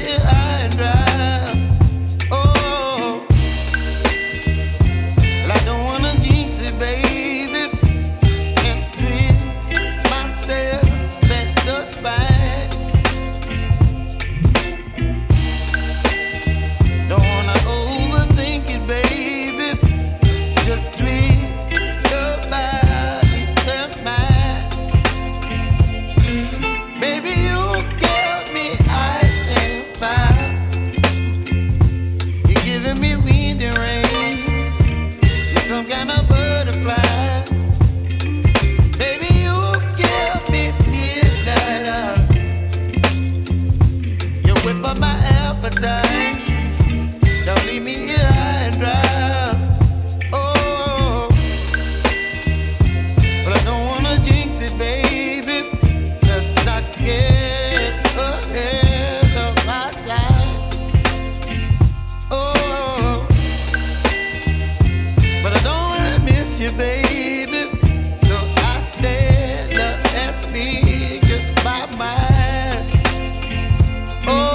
here high and dry. Oh, well, I don't wanna jinx it, baby, and twist myself at the spine. Don't wanna overthink it, baby. It's just twist your body and mine. Baby, you give me ice and fire. You're giving me wind and rain. You're some kind of butterfly. Baby, you give me midnight. You whip up my appetite. Don't leave me here high and dry. Oh, but I don't wanna jinx it, baby. Let's not get ahead of my time. Oh, but I don't wanna miss you, baby. So I stand up and speak my mind. Oh.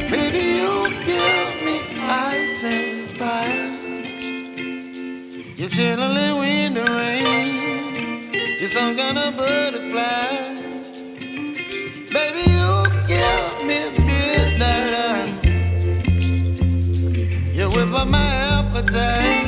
Baby, you give me ice and fire. You're chilling wind and rain. You're some kind of butterfly. Baby, you give me midnight. You whip up my appetite.